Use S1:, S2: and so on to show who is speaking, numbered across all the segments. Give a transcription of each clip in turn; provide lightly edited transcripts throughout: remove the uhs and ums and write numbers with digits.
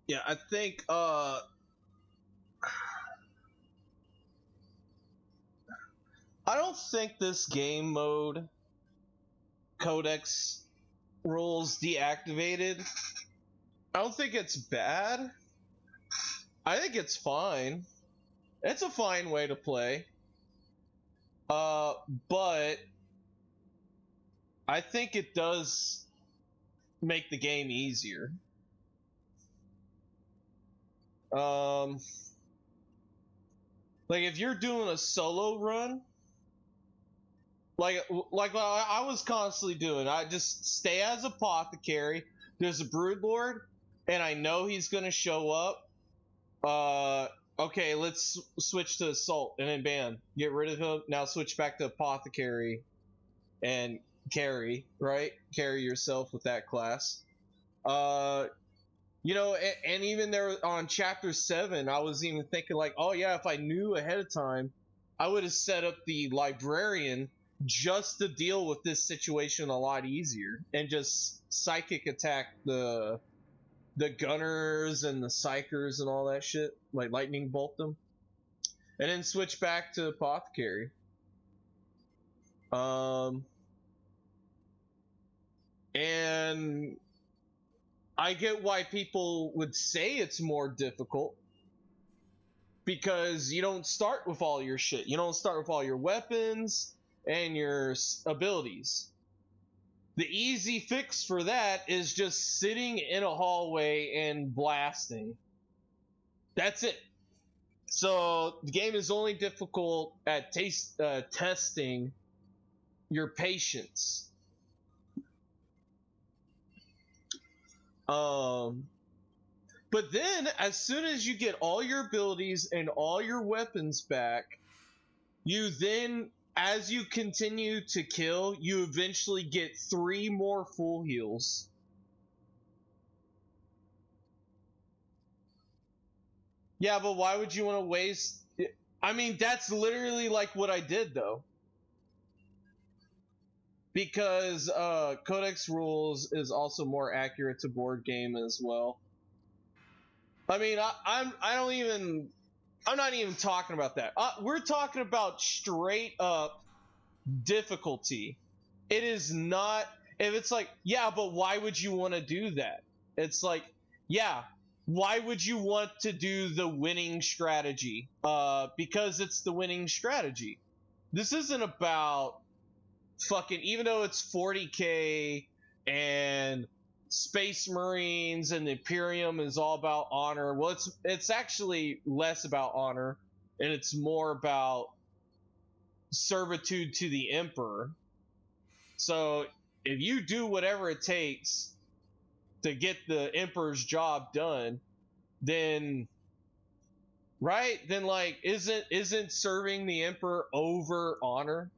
S1: Yeah, I think I don't think this game mode Codex Rules deactivated. I don't think it's bad. I think it's fine. It's a fine way to play. But I think it does make the game easier. Like if you're doing a solo run, like what I was constantly doing, I just stay as apothecary. There's a broodlord, and I know he's gonna show up. Okay, let's switch to assault, and then bam, get rid of him. Now switch back to apothecary, and carry, right? Carry yourself with that class. You know, and even there on chapter 7, I was even thinking like, oh yeah, if I knew ahead of time, I would have set up the librarian just to deal with this situation a lot easier and just psychic attack the gunners and the psychers and all that shit, like lightning bolt them, and then switch back to apothecary. And I get why people would say it's more difficult, because you don't start with all your shit. You don't start with all your weapons and your abilities. The easy fix for that is just sitting in a hallway and blasting. That's it. So the game is only difficult at testing your patience. But then, as soon as you get all your abilities and all your weapons back, you then, as you continue to kill, you eventually get 3 more full heals. Yeah, but why would you want to waste? I mean, that's literally like what I did, though. Because Codex Rules is also more accurate to board game as well. I mean, I'm not even talking about that. We're talking about straight up difficulty. It is not. If it's like, yeah, but why would you want to do that? It's like, yeah, why would you want to do the winning strategy? Because it's the winning strategy. This isn't about fucking, even though it's 40k and Space Marines and the Imperium is all about honor. Well, it's actually less about honor, and it's more about servitude to the Emperor. So if you do whatever it takes to get the Emperor's job done, then right, then like isn't serving the Emperor over honor?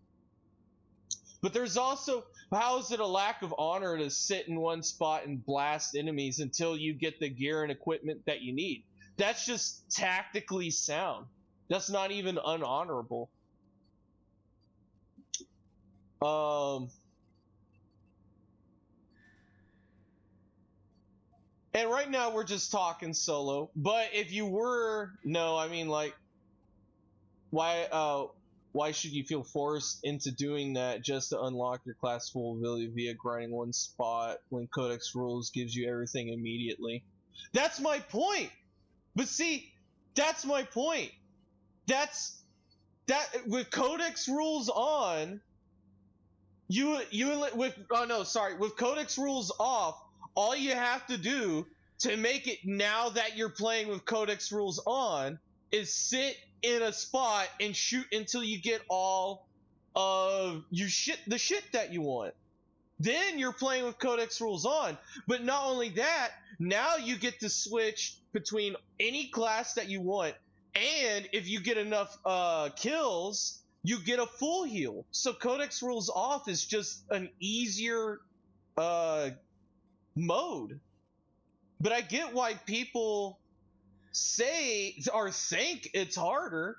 S1: But there's also, how is it a lack of honor to sit in one spot and blast enemies until you get the gear and equipment that you need? That's just tactically sound. That's not even unhonorable. And right now we're just talking solo. But if you were, no, I mean like, why should you feel forced into doing that just to unlock your class full ability via grinding one spot when Codex Rules gives you everything immediately? That's my point. But see, that's my point. That with Codex Rules on, with Codex Rules off, all you have to do to make it now that you're playing with Codex Rules on is sit in a spot and shoot until you get all of the shit that you want. Then you're playing with Codex Rules on. But not only that, now you get to switch between any class that you want, and if you get enough kills, you get a full heal. So Codex Rules off is just an easier mode. But I get why people say or think it's harder,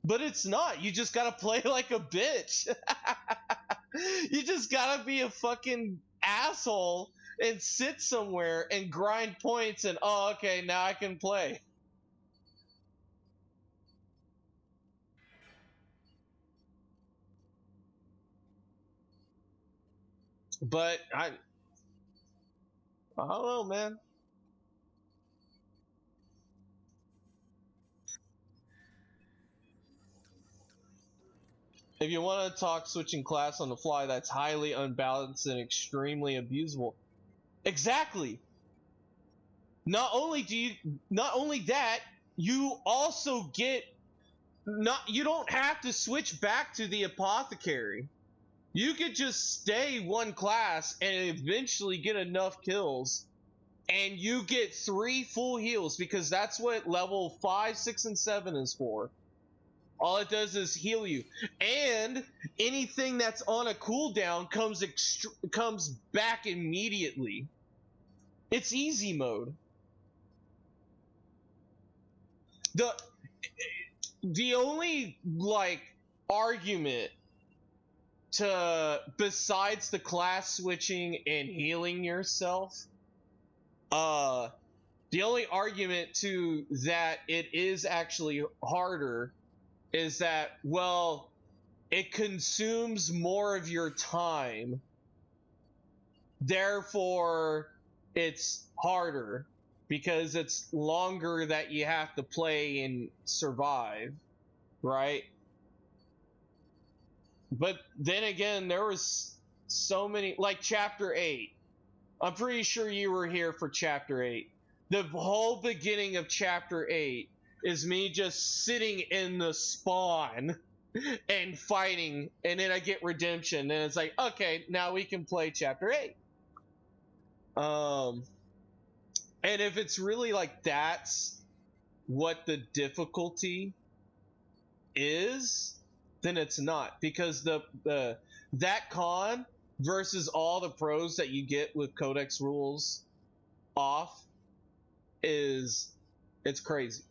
S1: but it's not. You just gotta play like a bitch. You just gotta be a fucking asshole and sit somewhere and grind points and, oh, okay, now I can play. But I don't know, man. If you want to talk switching class on the fly, that's highly unbalanced and extremely abusable. Exactly. Not only that, you also get you don't have to switch back to the apothecary. You could just stay one class and eventually get enough kills, and you get 3 full heals, because that's what level 5, 6, and 7 is for. All it does is heal you, and anything that's on a cooldown comes back immediately. It's easy mode. The only like argument to, besides the class switching and healing yourself, the only argument to that it is actually harder is that, well, it consumes more of your time, therefore it's harder because it's longer that you have to play and survive, right? But then again, there was so many, like chapter 8. I'm pretty sure you were here for chapter 8. The whole beginning of chapter 8 is me just sitting in the spawn and fighting, and then I get redemption, and it's like, okay, now we can play chapter 8. And if it's really like that's what the difficulty is, then it's not, because the that con versus all the pros that you get with Codex Rules off it's crazy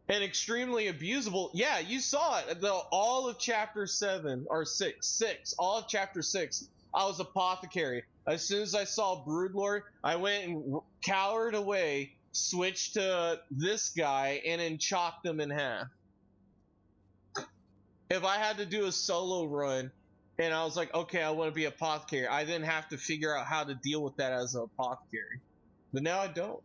S1: and extremely abusable. Yeah, you saw it. All of chapter 7 or 6, all of chapter 6, I was apothecary. As soon as I saw Broodlord, I went and cowered away, switched to this guy, and then chopped him in half. If I had to do a solo run and I was like, okay, I want to be apothecary, I then have to figure out how to deal with that as an apothecary. But now I don't.